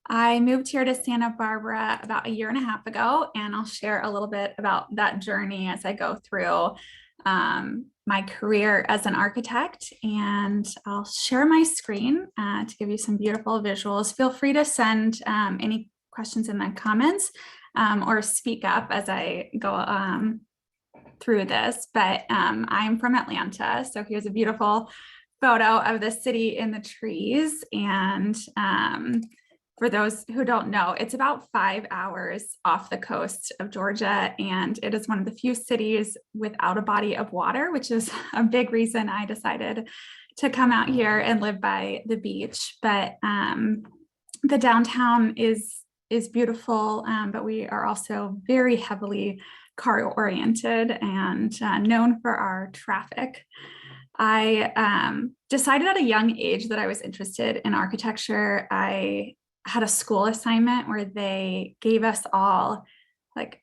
I moved here to Santa Barbara about a year and a half ago, and I'll share a little bit about that journey as I go through my career as an architect. And I'll share my screen to give you some beautiful visuals. Feel free to send any questions in the comments or speak up as I go through this. But I'm from Atlanta, so here's a beautiful photo of the city in the trees. And for those who don't know, it's about 5 hours off the coast of Georgia, and it is one of the few cities without a body of water, which is a big reason I decided to come out here and live by the beach. But the downtown is beautiful, but we are also very heavily car oriented and known for our traffic. I decided at a young age that I was interested in architecture. I had a school assignment where they gave us all, like,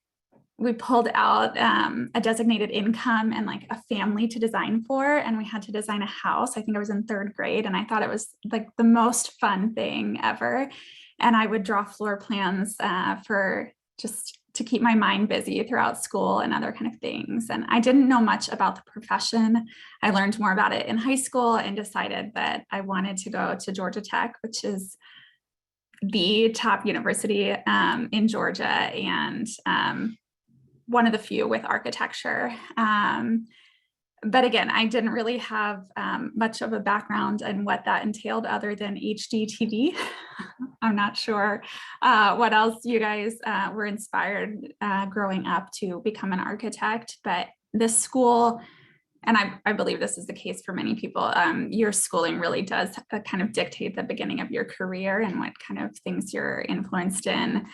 we pulled out a designated income and like a family to design for, and we had to design a house. I think I was in 3rd grade, and I thought it was like the most fun thing ever. And I would draw floor plans for just to keep my mind busy throughout school and other kind of things. And I didn't know much about the profession. I learned more about it in high school and decided that I wanted to go to Georgia Tech, which is the top university in Georgia, and one of the few with architecture. But again, I didn't really have much of a background in what that entailed other than HGTV. I'm not sure what else you guys were inspired growing up to become an architect, but this school, and I believe this is the case for many people, your schooling really does kind of dictate the beginning of your career and what kind of things you're influenced in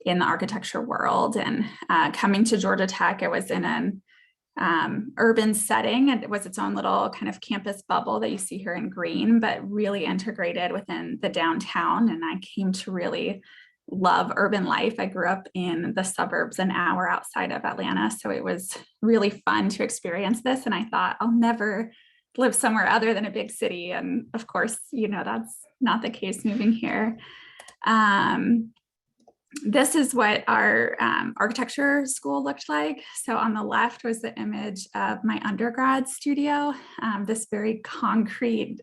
the architecture world. And coming to Georgia Tech, it was in an urban setting, and it was its own little kind of campus bubble that you see here in green, but really integrated within the downtown. And I came to really love urban life. I grew up in the suburbs an hour outside of Atlanta, so it was really fun to experience this. And I thought, I'll never live somewhere other than a big city. And of course, you know, that's not the case moving here. This is what our architecture school looked like. So on the left was the image of my undergrad studio, this very concrete,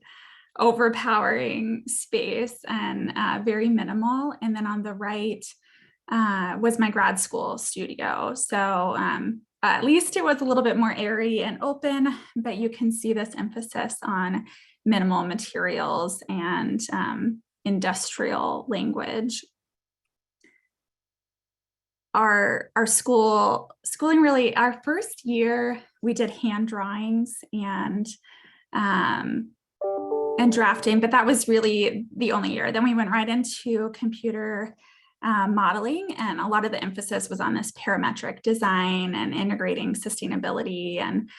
overpowering space and very minimal. And then on the right was my grad school studio. So at least it was a little bit more airy and open, but you can see this emphasis on minimal materials and industrial language. Our schooling really, our first year, we did hand drawings and drafting, but that was really the only year. Then we went right into computer modeling, and a lot of the emphasis was on this parametric design and integrating sustainability and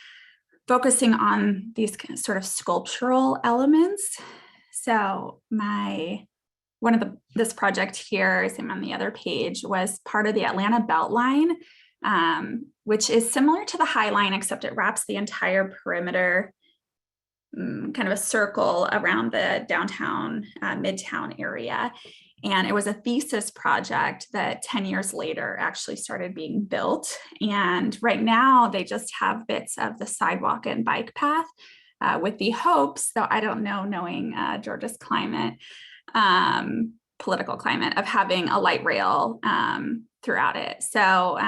focusing on these sort of sculptural elements. So this project here, same on the other page, was part of the Atlanta Beltline, which is similar to the High Line, except it wraps the entire perimeter, kind of a circle around the downtown midtown area. And it was a thesis project that 10 years later actually started being built. And right now they just have bits of the sidewalk and bike path with the hopes, though I don't know, knowing Georgia's climate, political climate, of having a light rail throughout it. So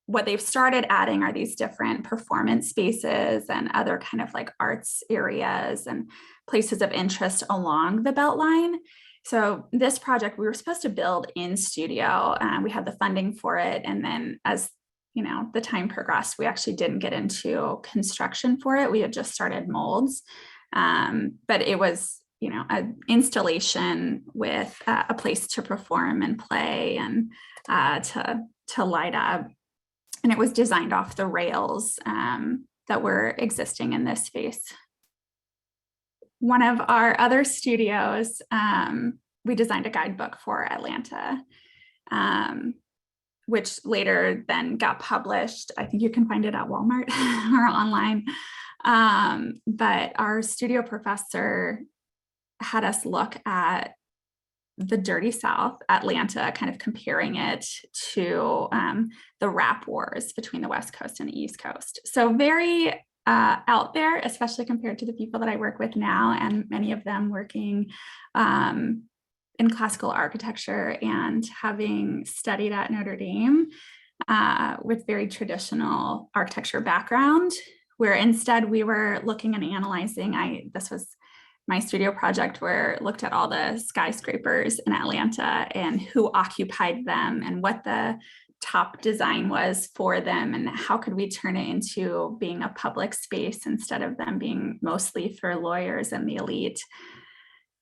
what they've started adding are these different performance spaces and other kind of like arts areas and places of interest along the Beltline. So this project we were supposed to build in studio. We had the funding for it. And then as you know, the time progressed, we actually didn't get into construction for it. We had just started molds. But it was, you know, an installation with a place to perform and play and to light up. And it was designed off the rails that were existing in this space. One of our other studios, we designed a guidebook for Atlanta, which later then got published. I think you can find it at Walmart or online. But our studio professor had us look at the dirty South, Atlanta, kind of comparing it to the rap wars between the West Coast and the East Coast. So very out there, especially compared to the people that I work with now, and many of them working in classical architecture and having studied at Notre Dame with very traditional architecture background, where instead we were looking and analyzing. This was my studio project where I looked at all the skyscrapers in Atlanta and who occupied them and what the top design was for them and how could we turn it into being a public space instead of them being mostly for lawyers and the elite.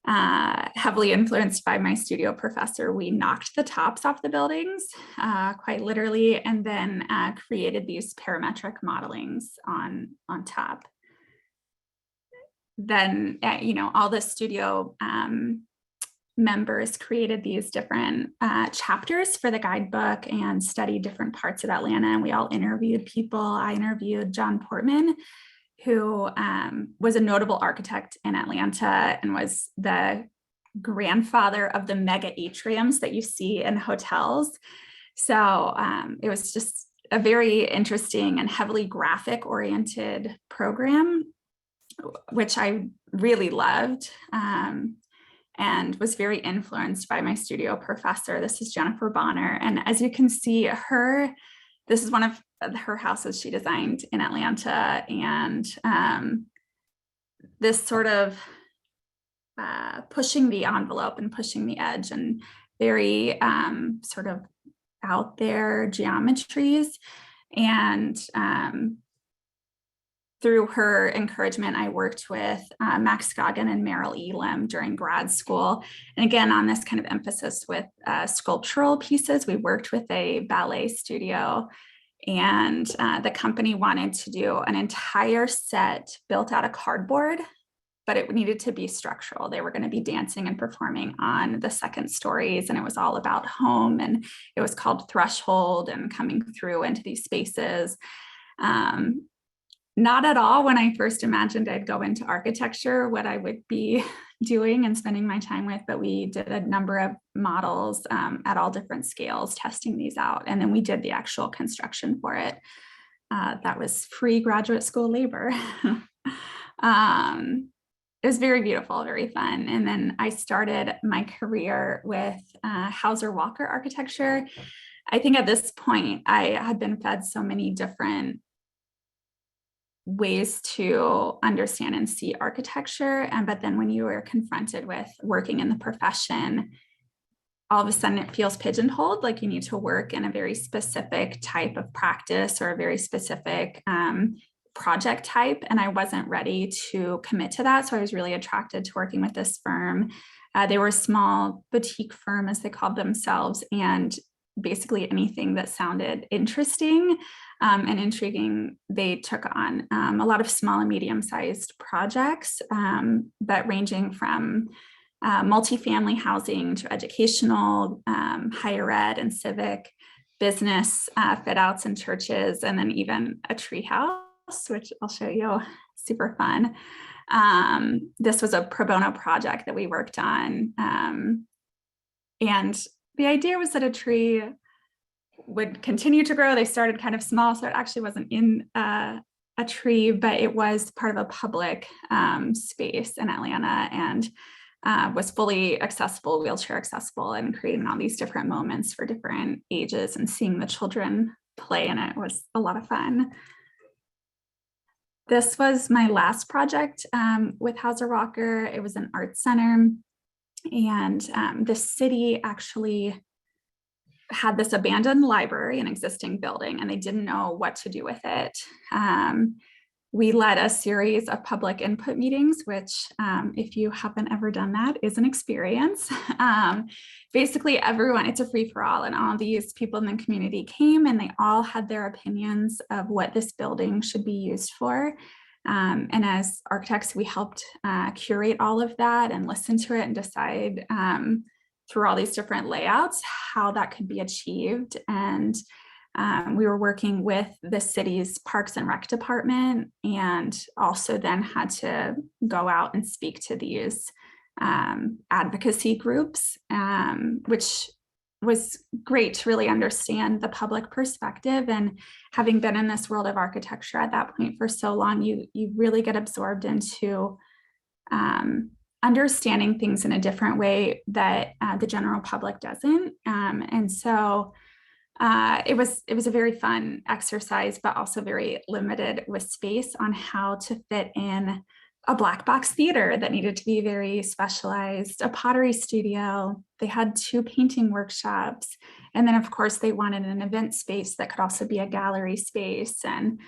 Heavily influenced by my studio professor, we knocked the tops off the buildings, quite literally, and then created these parametric modelings on top. Then, all the studio members created these different chapters for the guidebook and studied different parts of Atlanta. And we all interviewed people. I interviewed John Portman, who was a notable architect in Atlanta and was the grandfather of the mega atriums that you see in hotels. So it was just a very interesting and heavily graphic oriented program, which I really loved and was very influenced by my studio professor. This is Jennifer Bonner. And as you can see, this is one of her houses she designed in Atlanta. And this sort of pushing the envelope and pushing the edge and very sort of out there geometries. And through her encouragement, I worked with Max Scoggin and Merrill Elam during grad school. And again, on this kind of emphasis with sculptural pieces, we worked with a ballet studio, and the company wanted to do an entire set built out of cardboard, but it needed to be structural. They were going to be dancing and performing on the second stories, and it was all about home, and it was called Threshold and coming through into these spaces. Not at all when I first imagined I'd go into architecture, what I would be doing and spending my time with, but we did a number of models at all different scales, testing these out. And then we did the actual construction for it. That was free graduate school labor. It was very beautiful, very fun. And then I started my career with Hauser Walker Architecture. I think at this point, I had been fed so many different ways to understand and see architecture. But then when you are confronted with working in the profession, all of a sudden it feels pigeonholed, like you need to work in a very specific type of practice or a very specific project type. And I wasn't ready to commit to that. So I was really attracted to working with this firm. They were a small boutique firm, as they called themselves, and basically anything that sounded interesting and intriguing, they took on a lot of small and medium-sized projects, but ranging from multifamily housing to educational, higher ed and civic, business fit outs in churches, and then even a tree house, which I'll show you, super fun. This was a pro bono project that we worked on. And the idea was that a tree would continue to grow. They started kind of small, so it actually wasn't in a tree, but it was part of a public space in Atlanta and was fully accessible, wheelchair accessible, and creating all these different moments for different ages and seeing the children play in it was a lot of fun. This was my last project with Hauser Walker. It was an art center, and the city actually had this abandoned library, an existing building, and they didn't know what to do with it. We led a series of public input meetings, which if you haven't ever done that, is an experience. Basically everyone, it's a free-for-all, and all these people in the community came and they all had their opinions of what this building should be used for. And as architects, we helped curate all of that and listen to it and decide through all these different layouts how that could be achieved. And we were working with the city's Parks and Rec department, and also then had to go out and speak to these advocacy groups, which was great to really understand the public perspective. And having been in this world of architecture at that point for so long, you really get absorbed into understanding things in a different way that the general public doesn't. And so it was a very fun exercise, but also very limited with space on how to fit in a black box theater that needed to be very specialized, a pottery studio. They had 2 painting workshops. And then of course they wanted an event space that could also be a gallery space. And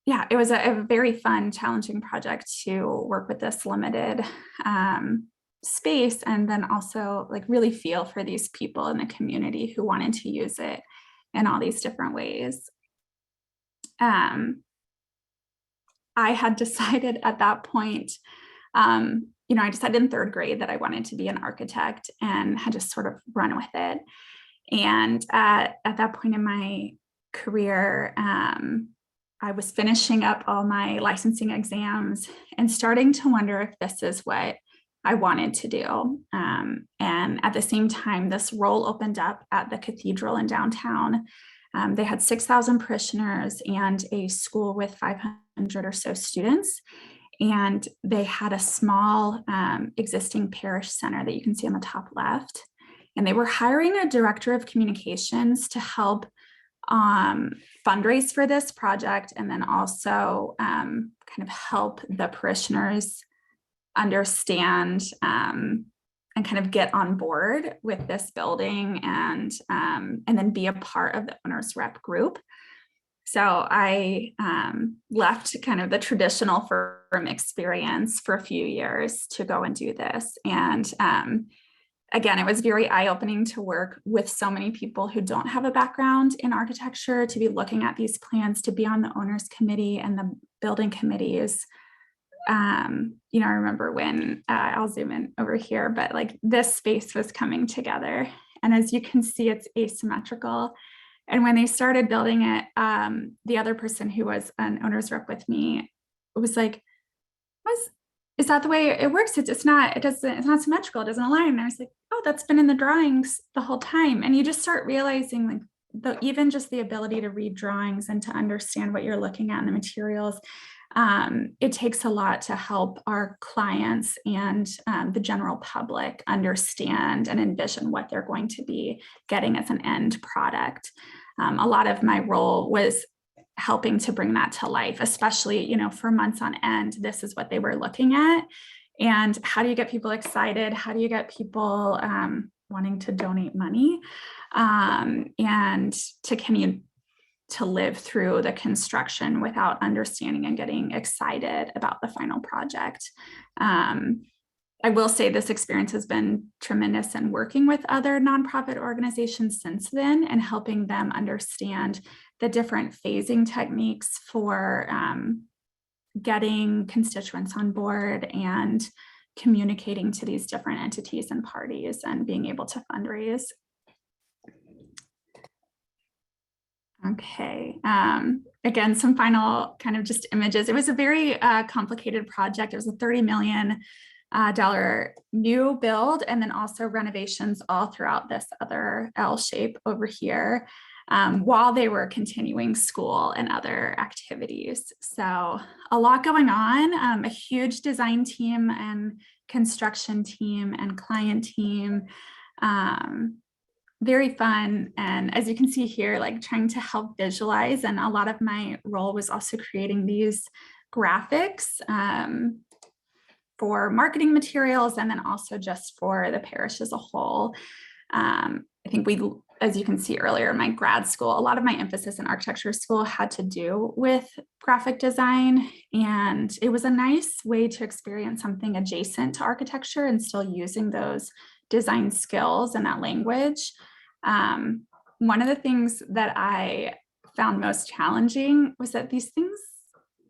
yeah, it was a very fun, challenging project to work with this limited space, and then also like really feel for these people in the community who wanted to use it in all these different ways. I had decided at that point, I decided in 3rd grade that I wanted to be an architect and had just sort of run with it. And at that point in my career, I was finishing up all my licensing exams and starting to wonder if this is what I wanted to do. And at the same time, this role opened up at the cathedral in downtown. They had 6,000 parishioners and a school with 500 or so students. And they had a small existing parish center that you can see on the top left. And they were hiring a director of communications to help fundraise for this project, and then also kind of help the parishioners understand and kind of get on board with this building, and then be a part of the owner's rep group. So I left kind of the traditional firm experience for a few years to go and do this. And again, it was very eye-opening to work with so many people who don't have a background in architecture, to be looking at these plans, to be on the owner's committee and the building committees. I remember when I'll zoom in over here, but like this space was coming together. And as you can see, it's asymmetrical. And when they started building it, the other person who was an owner's rep with me was like, is that the way it works? It's not symmetrical. It doesn't align. And I was like, oh, that's been in the drawings the whole time. And you just start realizing like even just the ability to read drawings and to understand what you're looking at in the materials. It takes a lot to help our clients and the general public understand and envision what they're going to be getting as an end product. A lot of my role was helping to bring that to life, especially, for months on end. This is what they were looking at. And how do you get people excited? How do you get people wanting to donate money and to continue to live through the construction without understanding and getting excited about the final project? I will say this experience has been tremendous in working with other nonprofit organizations since then and helping them understand the different phasing techniques for getting constituents on board and communicating to these different entities and parties and being able to fundraise. Okay. Again, some final kind of just images. It was a very complicated project. It was a $30 million new build, and then also renovations all throughout this other L shape over here, while they were continuing school and other activities. So a lot going on, a huge design team and construction team and client team. Very fun. And as you can see here, like trying to help visualize. And a lot of my role was also creating these graphics for marketing materials, and then also just for the parish as a whole. I think as you can see earlier, my grad school, a lot of my emphasis in architecture school had to do with graphic design. And it was a nice way to experience something adjacent to architecture and still using those design skills and that language. One of the things that I found most challenging was that these things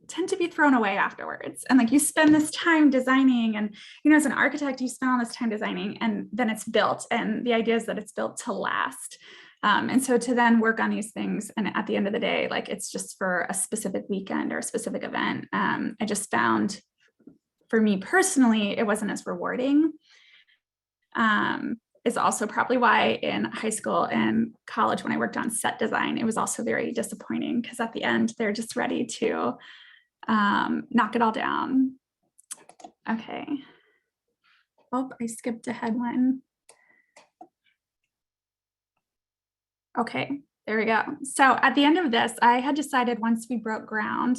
tend to be thrown away afterwards. And like you spend this time designing, and as an architect, you spend all this time designing and then it's built. And the idea is that it's built to last. And so to then work on these things, and at the end of the day, like it's just for a specific weekend or a specific event, I just found for me personally, it wasn't as rewarding. Is also probably why in high school and college, when I worked on set design, it was also very disappointing because at the end, they're just ready to knock it all down. Okay. Oh, I skipped ahead one. Okay, there we go. So at the end of this, I had decided once we broke ground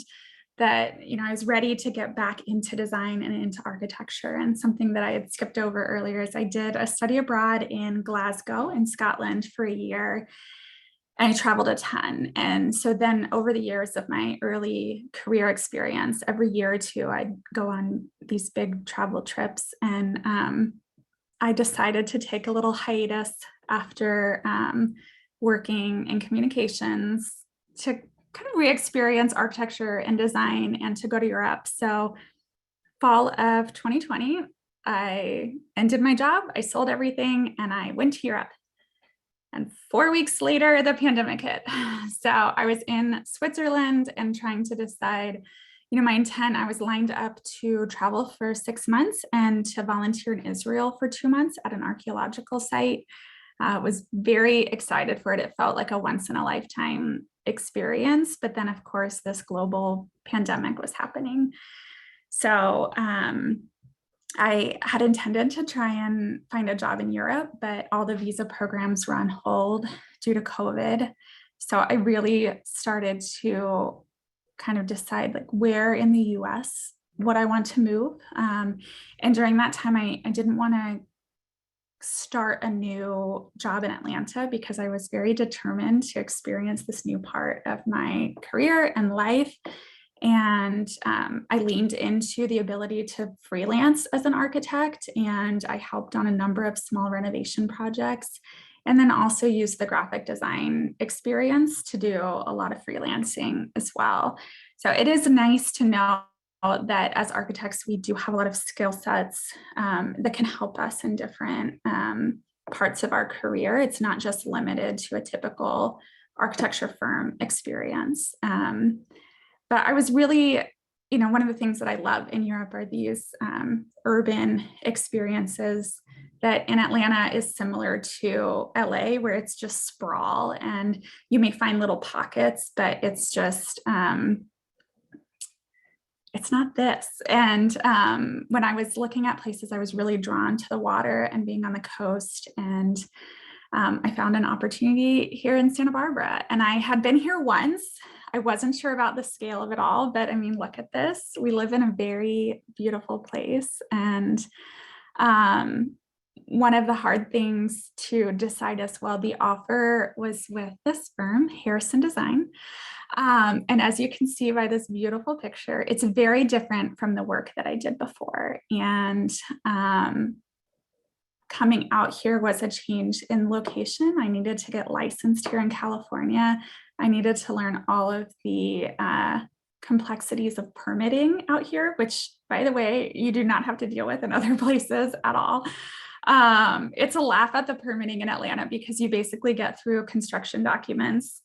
that, I was ready to get back into design and into architecture. And something that I had skipped over earlier is I did a study abroad in Glasgow in Scotland for a year. And I traveled a ton. And so then over the years of my early career experience, every year or two, I'd go on these big travel trips. And I decided to take a little hiatus after working in communications to kind of re-experience architecture and design and to go to Europe. So fall of 2020, I ended my job, I sold everything, and I went to Europe. And 4 weeks later, the pandemic hit. So I was in Switzerland and trying to decide, my intent, I was lined up to travel for 6 months and to volunteer in Israel for 2 months at an archaeological site. Was very excited for it. It felt like a once in a lifetime experience. But then, of course, this global pandemic was happening. So I had intended to try and find a job in Europe, but all the visa programs were on hold due to COVID. So I really started to kind of decide like where in the US would I want to move. And during that time, I didn't want to start a new job in Atlanta because I was very determined to experience this new part of my career and life. And I leaned into the ability to freelance as an architect, and I helped on a number of small renovation projects, and then also used the graphic design experience to do a lot of freelancing as well. So it is nice to know that as architects, we do have a lot of skill sets that can help us in different parts of our career. It's not just limited to a typical architecture firm experience. But I was really, one of the things that I love in Europe are these urban experiences that in Atlanta is similar to LA, where it's just sprawl and you may find little pockets, but it's just, it's not this. And when I was looking at places, I was really drawn to the water and being on the coast. And I found an opportunity here in Santa Barbara, and I had been here once. I wasn't sure about the scale of it all, but I mean, look at this. We live in a very beautiful place. And one of the hard things to decide as well, the offer was with this firm, Harrison Design. And as you can see by this beautiful picture, it's very different from the work that I did before. And coming out here was a change in location. I needed to get licensed here in California. I needed to learn all of the complexities of permitting out here, which, by the way, you do not have to deal with in other places at all. It's a laugh at the permitting in Atlanta because you basically get through construction documents.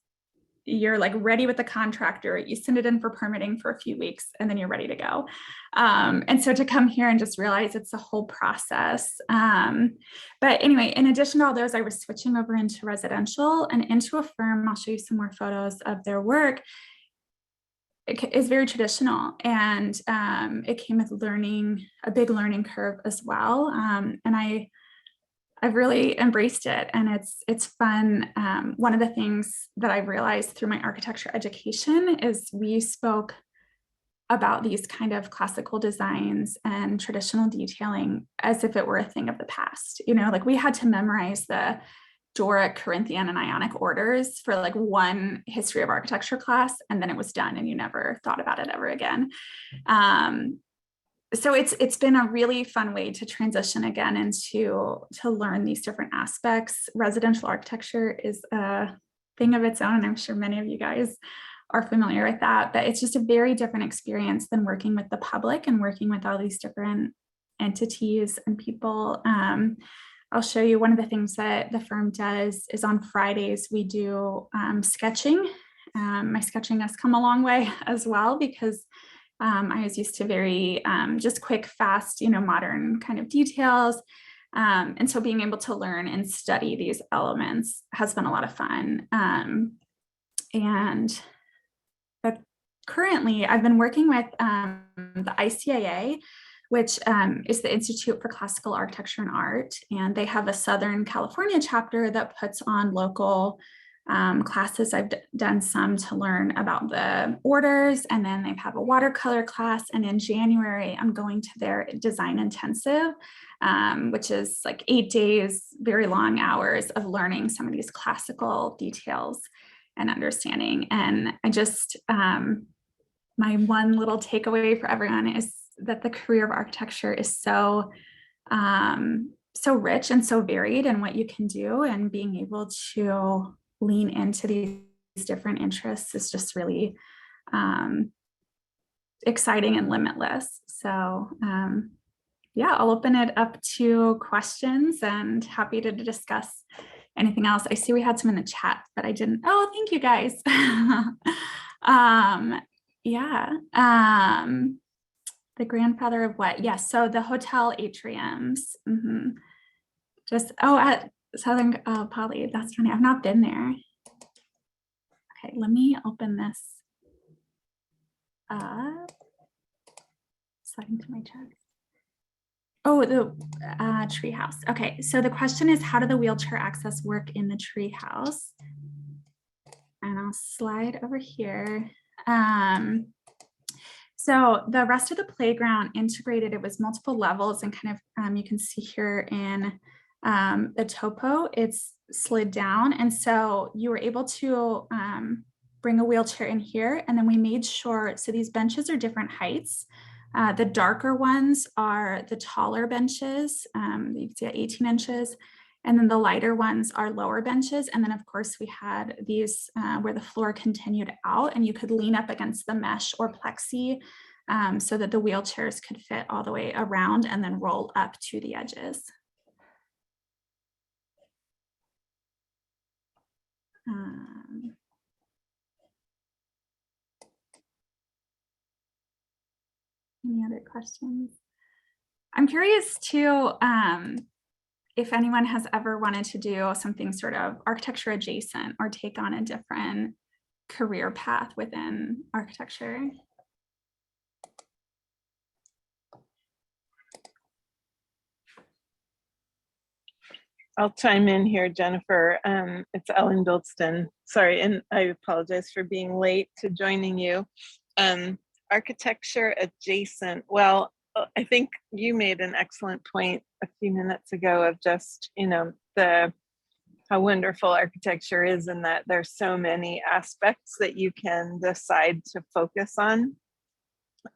You're like ready with the contractor, you send it in for permitting for a few weeks, and then you're ready to go. And so to come here and just realize it's a whole process. But anyway, in addition to all those, I was switching over into residential and into a firm. I'll show you some more photos of their work. It is very traditional, and it came with a big learning curve as well. And I've really embraced it, and it's fun. One of the things that I've realized through my architecture education is we spoke about these kind of classical designs and traditional detailing as if it were a thing of the past. Like we had to memorize the Doric, Corinthian, and Ionic orders for like one history of architecture class, and then it was done, and you never thought about it ever again. So it's been a really fun way to transition again into to learn these different aspects. Residential architecture is a thing of its own, and I'm sure many of you guys are familiar with that, but it's just a very different experience than working with the public and working with all these different entities and people. I'll show you one of the things that the firm does is on Fridays, we do sketching. My sketching has come a long way as well, because I was used to very just quick, fast, modern kind of details. And so being able to learn and study these elements has been a lot of fun. And currently, I've been working with the ICAA, which is the Institute for Classical Architecture and Art. And they have a Southern California chapter that puts on local classes. I've done some to learn about the orders, and then they have a watercolor class. And in January, I'm going to their design intensive, which is like 8 days, very long hours of learning some of these classical details and understanding. And I just, my one little takeaway for everyone is that the career of architecture is so rich and so varied in what you can do, and being able to lean into these different interests is just really exciting and limitless. So yeah, I'll open it up to questions and happy to discuss anything else. I see we had some in the chat, but I didn't. Oh, thank you guys. Yeah. The grandfather of what? Yes. So the hotel atriums. Just, at Southern Poly. That's funny. I've not been there. Okay, let me open this up. Sliding to my chat. Oh, the treehouse. Okay, so the question is, how do the wheelchair access work in the treehouse? And I'll slide over here. So the rest of the playground integrated, it was multiple levels, and kind of, you can see here in the topo, it's slid down. And so you were able to bring a wheelchair in here. And then we made sure, so these benches are different heights. The darker ones are the taller benches, you can see at 18 inches. And then the lighter ones are lower benches. And then of course we had these where the floor continued out, and you could lean up against the mesh or plexi so that the wheelchairs could fit all the way around and then roll up to the edges. Any other questions? I'm curious too, if anyone has ever wanted to do something sort of architecture adjacent or take on a different career path within architecture. I'll chime in here, Jennifer. It's Ellen Bilston. Sorry, and I apologize for being late to joining you. Architecture adjacent. Well, I think you made an excellent point a few minutes ago of just, how wonderful architecture is, and that there's so many aspects that you can decide to focus on.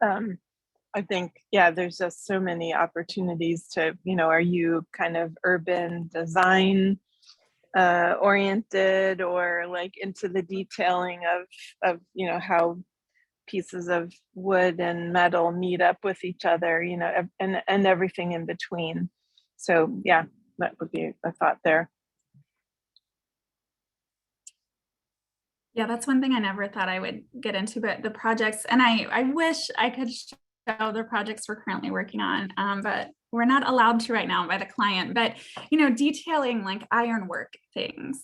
I think, yeah, there's just so many opportunities to, are you kind of urban design oriented, or like into the detailing of how pieces of wood and metal meet up with each other, and everything in between. So yeah, that would be a thought there. Yeah, that's one thing I never thought I would get into, but the projects, and I wish I could show the projects we're currently working on, but we're not allowed to right now by the client. But, detailing like ironwork things,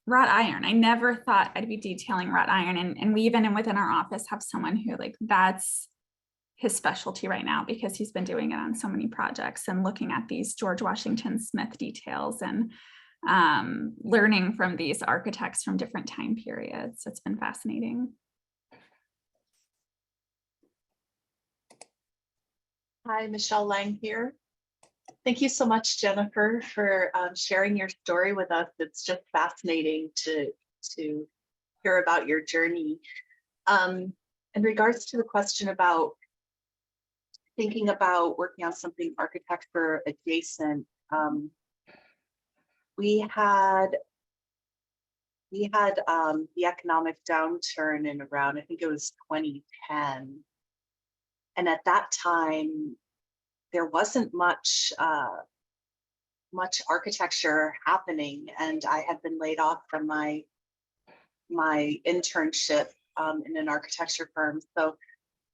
wrought iron. I never thought I'd be detailing wrought iron. And we even within our office have someone who that's his specialty right now, because he's been doing it on so many projects and looking at these George Washington Smith details and learning from these architects from different time periods. It's been fascinating. Hi, Michelle Lang here. Thank you so much, Jennifer, for sharing your story with us. It's just fascinating to hear about your journey. In regards to the question about thinking about working on something architecture adjacent, we had the economic downturn in around, I think it was 2010. And at that time, there wasn't much architecture happening, and I had been laid off from my internship in an architecture firm. So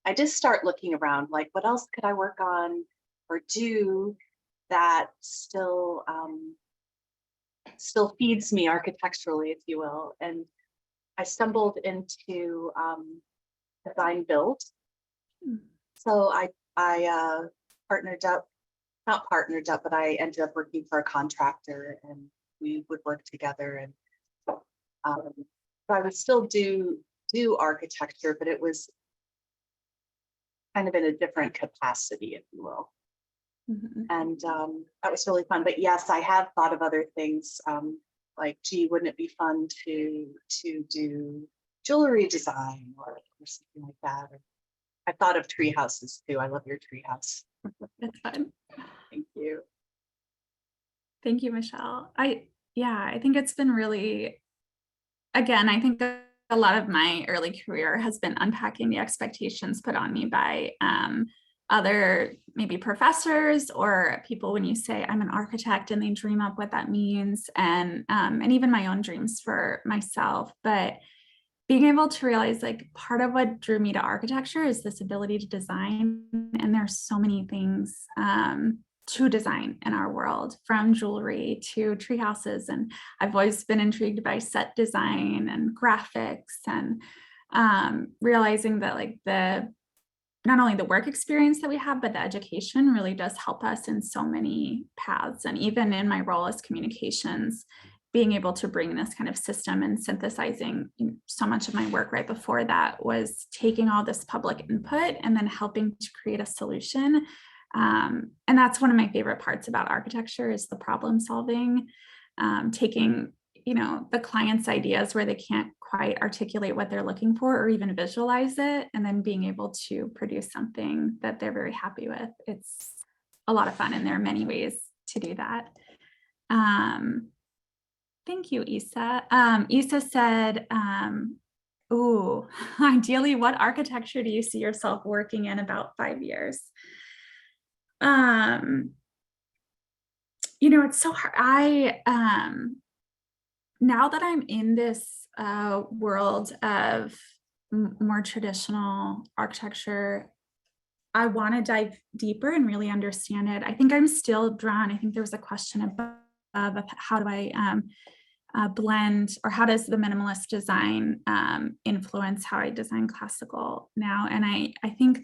I just start looking around, like, what else could I work on or do that still feeds me architecturally, if you will. And I stumbled into design build. Mm. So I partnered up, not partnered up, but I ended up working for a contractor, and we would work together. And so I would still do architecture, but it was kind of in a different capacity, if you will. Mhm. And that was really fun. But yes, I have thought of other things, like, gee, wouldn't it be fun to do jewelry design or something like that? Or I thought of tree houses too. I love your tree house. That's fun. Thank you. Thank you, Michelle. I think it's been really, again, I think a lot of my early career has been unpacking the expectations put on me by other maybe professors or people when you say I'm an architect and they dream up what that means, and even my own dreams for myself. But being able to realize, like, part of what drew me to architecture is this ability to design, and there's so many things to design in our world, from jewelry to tree houses. And I've always been intrigued by set design and graphics, and realizing that, like, not only the work experience that we have, but the education really does help us in so many paths. And even in my role as communications, being able to bring this kind of system and synthesizing, so much of my work right before that was taking all this public input and then helping to create a solution. And that's one of my favorite parts about architecture, is the problem solving, taking the client's ideas where they can't quite articulate what they're looking for or even visualize it, and then being able to produce something that they're very happy with. It's a lot of fun, and there are many ways to do that. Thank you, Isa. Isa said, ooh, ideally, what architecture do you see yourself working in about 5 years? It's so hard. Now that I'm in this world of more traditional architecture, I want to dive deeper and really understand it. I think I'm still drawn. I think there was a question above of how do I blend, or how does the minimalist design influence how I design classical now? And I think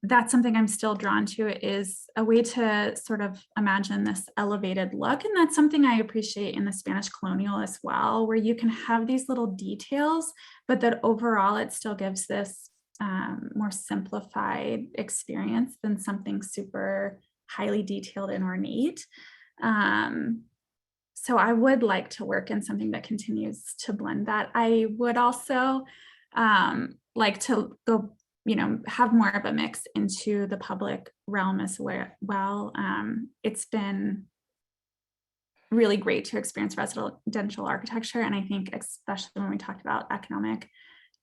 that's something I'm still drawn to, is a way to sort of imagine this elevated look. And that's something I appreciate in the Spanish colonial as well, where you can have these little details, but that overall it still gives this more simplified experience than something super highly detailed and ornate. So I would like to work in something that continues to blend that. I would also like to go, have more of a mix into the public realm as well. It's been really great to experience residential architecture. And I think, especially when we talked about economic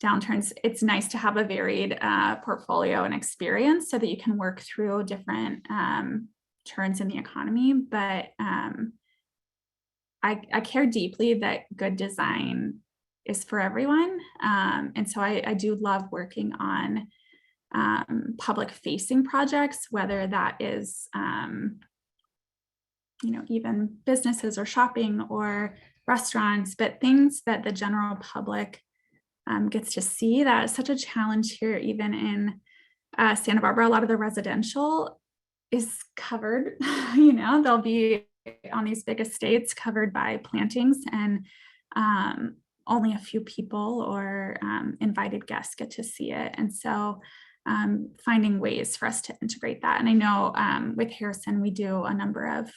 downturns, it's nice to have a varied portfolio and experience so that you can work through different turns in the economy. But I care deeply that good design is for everyone. And so I do love working on public facing projects, whether that is, even businesses or shopping or restaurants, but things that the general public gets to see. That is such a challenge here, even in Santa Barbara. A lot of the residential is covered, they'll be on these big estates covered by plantings, and only a few people or invited guests get to see it. And so finding ways for us to integrate that. And I know with Harrison, we do a number of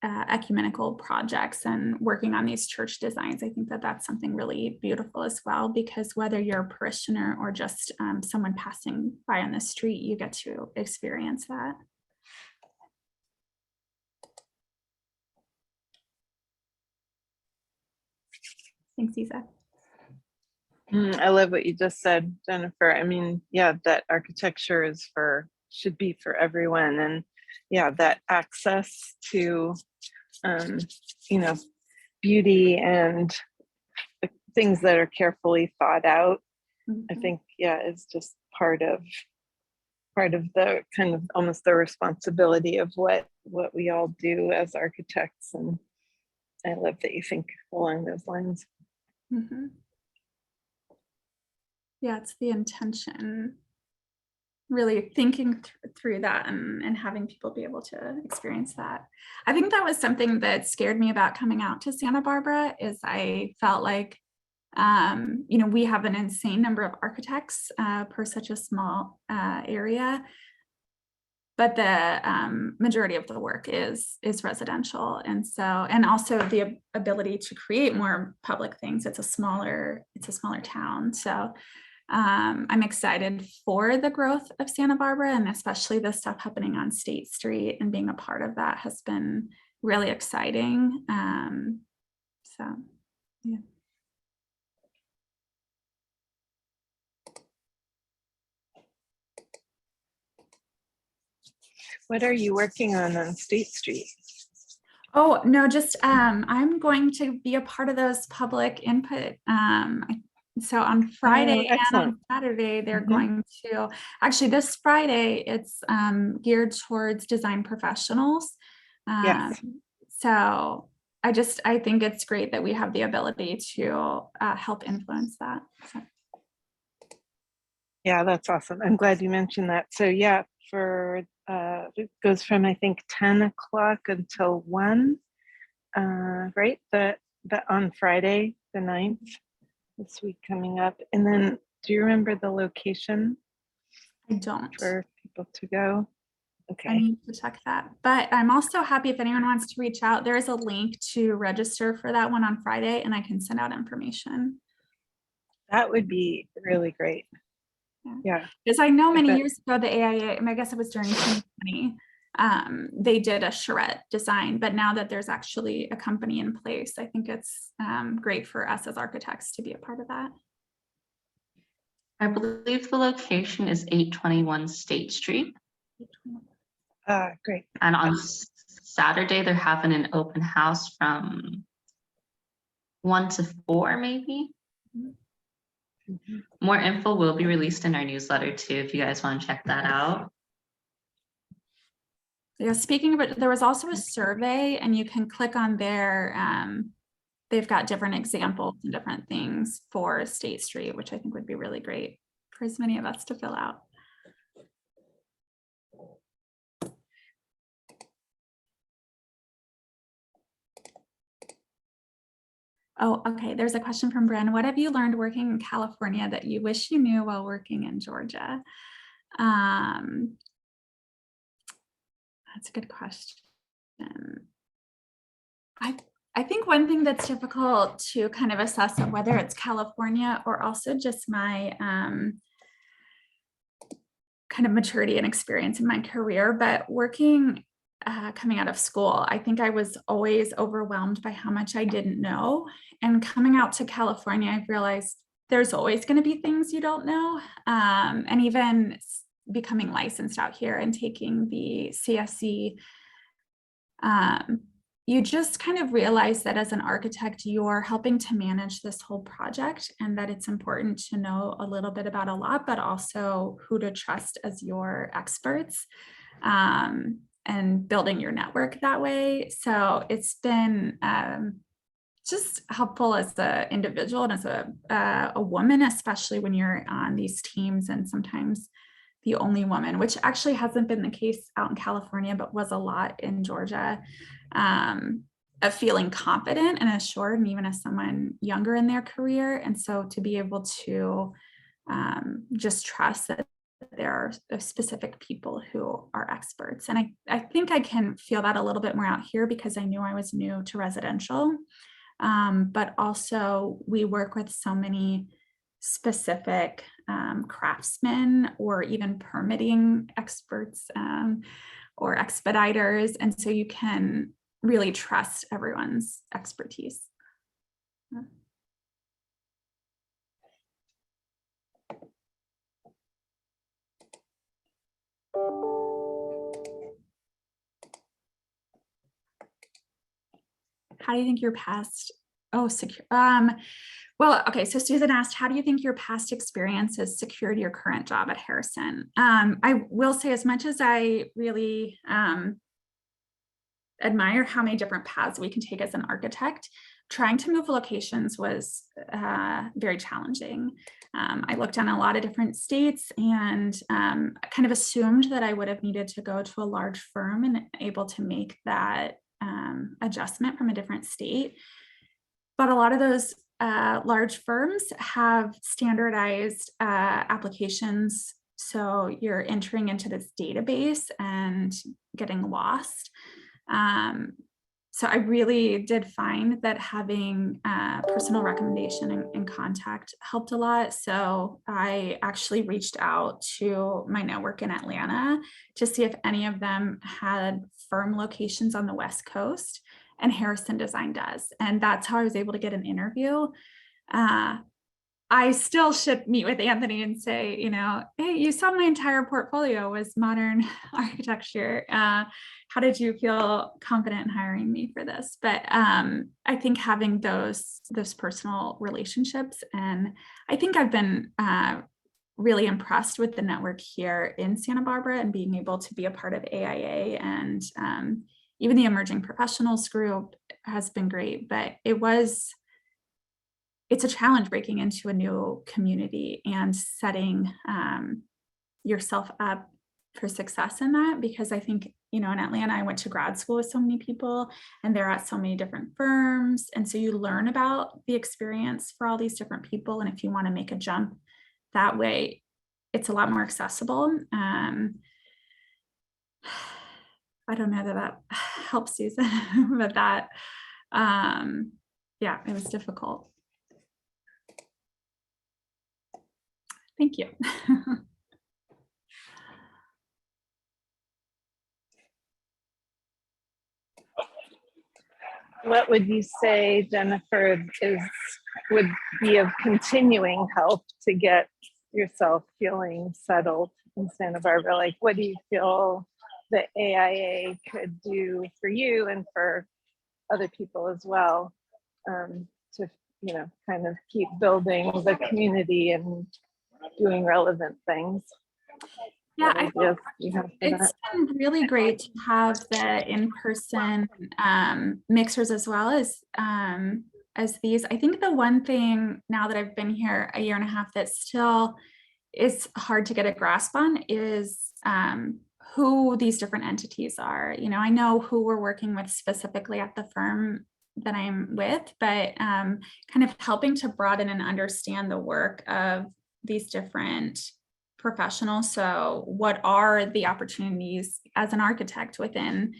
ecumenical projects and working on these church designs. I think that that's something really beautiful as well, because whether you're a parishioner or just someone passing by on the street, you get to experience that. Thanks, Isa. I love what you just said, Jennifer. I mean, yeah, that architecture should be for everyone. And yeah, that access to, beauty and things that are carefully thought out I Mhm. think, yeah, is just part of the kind of almost the responsibility of what we all do as architects. And I love that you think along those lines. Mhm. Yeah, it's the intention, really thinking through that and having people be able to experience that. I think that was something that scared me about coming out to Santa Barbara is I felt like, we have an insane number of architects per such a small area, but the majority of the work is residential, and also the ability to create more public things. It's a smaller town, so I'm excited for the growth of Santa Barbara, and especially the stuff happening on State Street, and being a part of that has been really exciting. So, yeah. What are you working on State Street? Oh, no, just I'm going to be a part of those public input. So on Friday Oh, and excellent. on Saturday, they're Mhm. going to, actually this Friday, it's geared towards design professionals. Um, Yes. so I think it's great that we have the ability to help influence that. So. Yeah, that's awesome. I'm glad you mentioned that. So yeah, it goes from I think 10 o'clock until 1, right? The on Friday, the 9th, this week coming up. And then do you remember the location I don't. for people to go? I Okay. need to check that. But I'm also happy if anyone wants to reach out. There is a link to register for that one on Friday, and I can send out information. That would be really great. Yeah. Because I know I many bet. years ago, the AIA, I guess it was during 2020, they did a charrette design, but now that there's actually a company in place, I think it's great for us as architects to be a part of that. I believe the location is 821 State Street. Great. And on Saturday, they're having an open house from 1 to 4, maybe. Mhm. More info will be released in our newsletter too, if you guys want to check that out. Yeah, speaking of it, there was also a survey, and you can click on there. They've got different examples and different things for State Street, which I think would be really great for as many of us to fill out. Oh, okay. There's a question from Bren. What have you learned working in California that you wish you knew while working in Georgia? That's a good question. I think one thing that's difficult to kind of assess of whether it's California or also just my kind of maturity and experience in my career, but working coming out of school, I think I was always overwhelmed by how much I didn't know. And coming out to California, I've realized there's always going to be things you don't know. And even becoming licensed out here and taking the CSC, you just kind of realize that as an architect, you're helping to manage this whole project, and that it's important to know a little bit about a lot, but also who to trust as your experts, and building your network that way. So it's been just helpful as an individual and as a woman, especially when you're on these teams and sometimes the only woman, which actually hasn't been the case out in California, but was a lot in Georgia, of feeling confident and assured, and even as someone younger in their career. And so to be able to just trust that there are specific people who are experts. And I think I can feel that a little bit more out here because I knew I was new to residential. But also we work with so many specific craftsmen or even permitting experts or expediters. And so you can really trust everyone's expertise. How do you think your past Oh, secure. Well, okay. So Susan asked, how do you think your past experiences secured your current job at Harrison? I will say, as much as I really admire how many different paths we can take as an architect, trying to move locations was very challenging. I looked down a lot of different states and kind of assumed that I would have needed to go to a large firm and able to make that adjustment from a different state. But a lot of those large firms have standardized applications. So you're entering into this database and getting lost. So I really did find that having personal recommendation and contact helped a lot. So I actually reached out to my network in Atlanta to see if any of them had firm locations on the West Coast, and Harrison Design does. And that's how I was able to get an interview. I still should meet with Anthony and say, you know, hey, you saw my entire portfolio was modern architecture. How did you feel confident in hiring me for this? But I think having those personal relationships, and I think I've been really impressed with the network here in Santa Barbara and being able to be a part of AIA, and even the emerging professionals group has been great. But it's a challenge breaking into a new community and setting yourself up for success in that, because I think, you know, in Atlanta, I went to grad school with so many people and they're at so many different firms. And so you learn about the experience for all these different people. And if you want to make a jump that way, it's a lot more accessible. I don't know that helps Susan, but that, yeah, it was difficult. Thank you. What would you say, Jennifer, would be of continuing help to get yourself feeling settled in Santa Barbara? Like, what do you feel the AIA could do for you and for other people as well, to, you know, kind of keep building the community and doing relevant things? Yeah, I think it's that? been really great to have the in-person mixers as well as these. I think the one thing now that I've been here a year and a half that still is hard to get a grasp on is who these different entities are. You know, I know who we're working with specifically at the firm that I'm with, but kind of helping to broaden and understand the work of these different professionals. So what are the opportunities as an architect within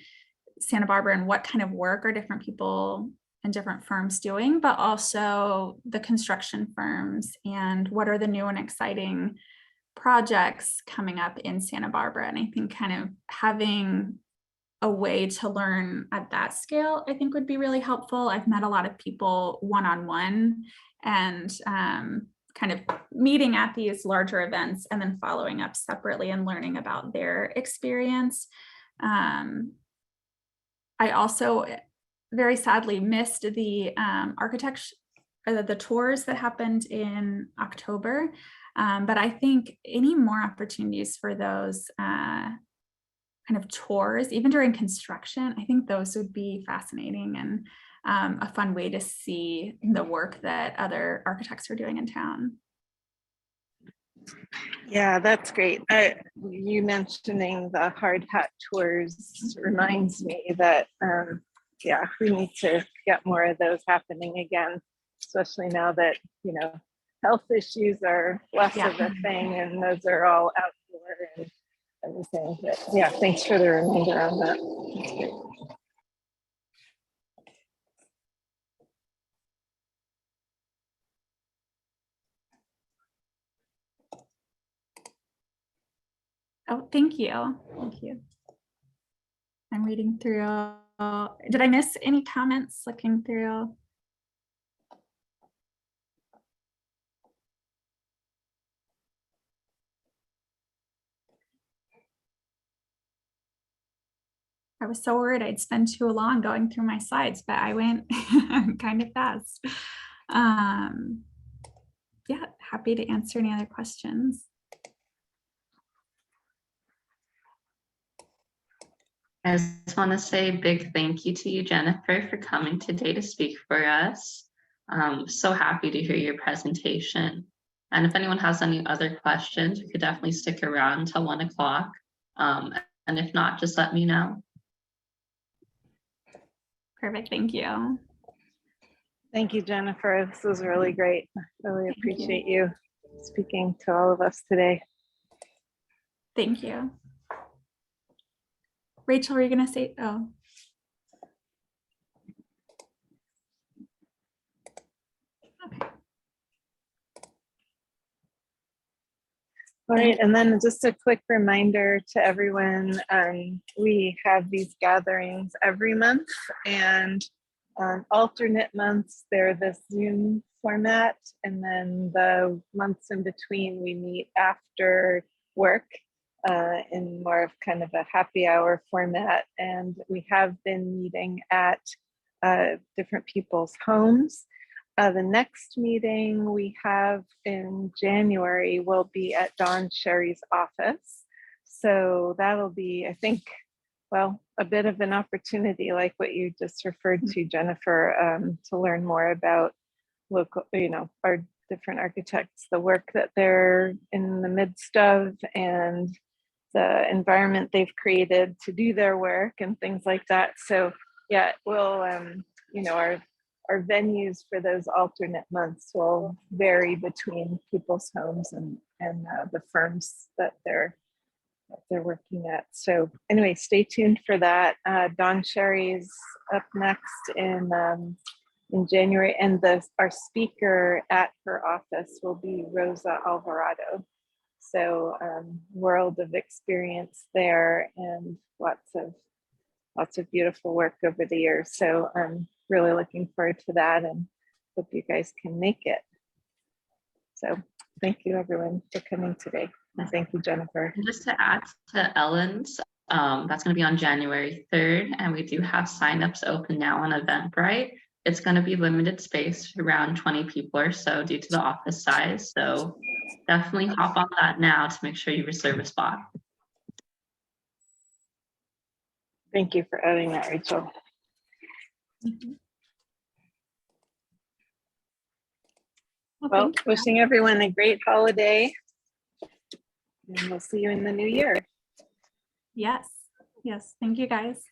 Santa Barbara, and what kind of work are different people and different firms doing, but also the construction firms, and what are the new and exciting projects coming up in Santa Barbara. And I think kind of having a way to learn at that scale, I think would be really helpful. I've met a lot of people one-on-one, and kind of meeting at these larger events and then following up separately and learning about their experience. I also very sadly missed the architecture, the tours that happened in October. But I think any more opportunities for those kind of tours, even during construction, I think those would be fascinating and a fun way to see the work that other architects are doing in town. Yeah, that's great. You mentioning the hard hat tours reminds me that, yeah, we need to get more of those happening again, especially now that, you know, health issues are less of a thing and those are all outdoor and everything. But yeah, thanks for the reminder on that. That's great. Oh, thank you. Thank you. I'm reading through. Did I miss any comments looking through? I was so worried I'd spend too long going through my slides, but I went kind of fast. Yeah, happy to answer any other questions. I just want to say a big thank you to you, Jennifer, for coming today to speak for us. So happy to hear your presentation. And if anyone has any other questions, we could definitely stick around until 1 o'clock. And if not, just let me know. Perfect, thank you. Thank you, Jennifer. This was really great. I really appreciate you speaking to all of us today. Thank you. Rachel, were you gonna say, oh. Okay. All right, and then just a quick reminder to everyone, we have these gatherings every month, and alternate months, they're the Zoom format, and then the months in between, we meet after work in more of kind of a happy hour format. And we have been meeting at different people's homes. The next meeting we have in January will be at Don Sherry's office. So that'll be, I think, well, a bit of an opportunity, like what you just referred to, Jennifer, to learn more about local, our different architects, the work that they're in the midst of, and the environment they've created to do their work and things like that. So yeah, we'll, our venues for those alternate months will vary between people's homes and the firms that they're working at. So anyway, stay tuned for that. Dawn Sherry's up next in January, and our speaker at her office will be Rosa Alvarado. So world of experience there, and lots of beautiful work over the years. So I'm really looking forward to that, and hope you guys can make it. So thank you everyone for coming today. And thank you, Jennifer. And just to add to Ellen's, that's going to be on January 3rd, and we do have signups open now on Eventbrite. It's going to be limited space, around 20 people or so due to the office size. So definitely hop on that now to make sure you reserve a spot. Thank you for adding that, Rachel. Well, wishing everyone a great holiday, and we'll see you in the new year. Yes. Thank you guys.